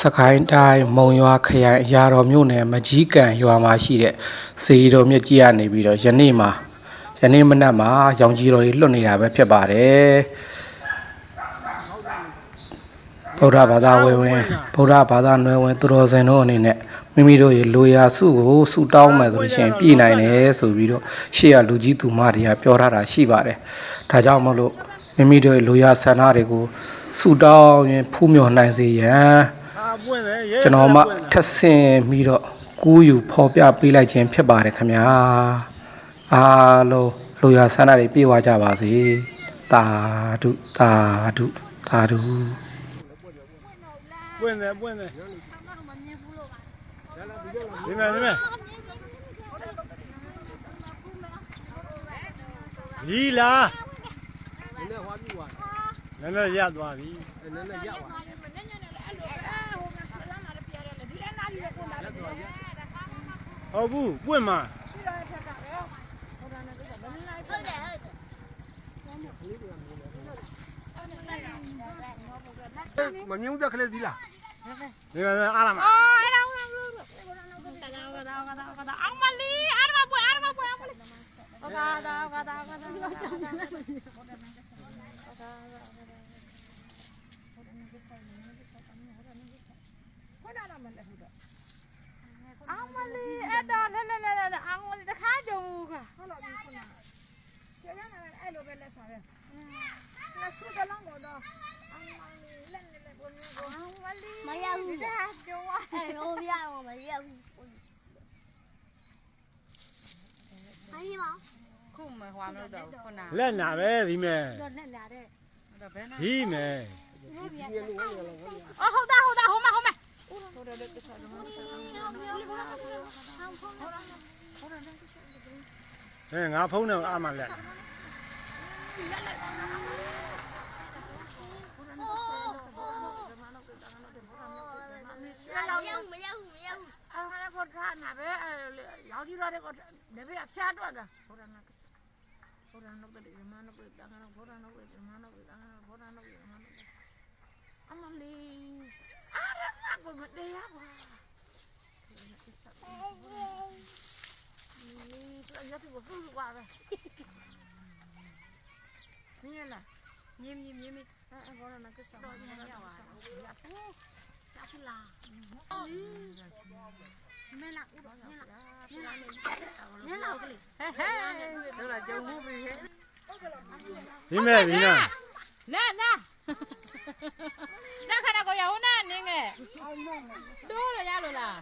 စကိုင်းတိုင်းမုံရွာခရိုင်အရာတော်မြို့နယ်မကြီးကန်ရွာမှာရှိတဲ့စေရီတော်မြစ်ကြီးကနေပြီးတော့ယနေ့မနက်မှာရောင်ကြီးတော်ကြီးလွတ်နေတာပဲဖြစ်ပါတယ်ဗုဒ္ဓဘာသာဝင်ဗုဒ္ဓဘာသာနွယ်ဝင်သူတော်စင်တို့အနေနဲ့မိမိတို့ရဲ့လူရာစုကိုစုတောင်းမယ်ဆိုလို့ရှိရင်ပြည်နိုင်တယ်ဆိုပြီးတော့ရှေ့ကလူကြီးသူမတွေကပြောထားတာရှိပါတယ်ဒါကြောင့်မလို့မိမိတို့ရဲ့လူရာဆန္ဒတွေကိုစုတောင်းရင်ဖူးမြော်နိုင်စေရန်ကျွန်တော်မှထပ်ဆင်ပြီးတော့ကူးယူဖော်ပြပေးလိုက်ခြင်းဖြစ်ပါတယ်ခင်ဗျာအားလုံးလူရဆန္ဒတွေပြေဝကြပါစေတာဓုတာဓုတာဓုပွင့်တယ်ဒီမဲ့ဒီလားနည်းနည်းရသွားပြီဟုတ်ဘူးပွင့်မှာမမြင်ဘူးပြခလေးဒီလားဒီမဲ့အားလာမှာအောင်မလီအားမပွင့်အောင်မလီအဲ့တော့လဲအောင်မလီတခါကြုံကဟုတ်လို့ဒီခုနကျရနာအဲ့လိုပဲလက်ဆောင်ပဲလက်စုကလောင်းတော့အောင်မလီလက်ပုံမျိုးအောင်မလီမရဘူးဒါပြောအဲ့လိုပြရမှာမရဘူးအမေမခုမဟွာမလို့တော့ခုနလက်နာပဲဒီမဲ့လက်နာတဲ့ဒီမဲ့အော်ဟုတ်တာဟိုမငါဖုန်းနဲ့အားမလက်မရဘူးအဲ့ဒါကနာပဲရောင်းကြည့်ရတဲ့ကတပည့်အဖျားတော့တာဘောရနာနုတ်တဲ့မနုတ်တဲ့တန်ခါဘောရနုတ်တဲ့မနုတ်တဲ့တန်ခါဘောရနုတ်တဲ့မနုတ်တဲ့အမလီအားရငါကမတရားပါရတဲ့ကိုဖူးကွာပဲမြင်လားမြင်ဘောရနာကစားတော့ညရပါရဖူးလားမဲလာဦးတော့မဲလာကလေးတော့လာကြုံမှုပြီဒီမဲ့ဒီနာနာခါတော့ကိုရဟနာနင်းငယ်တိုးရရလို့လား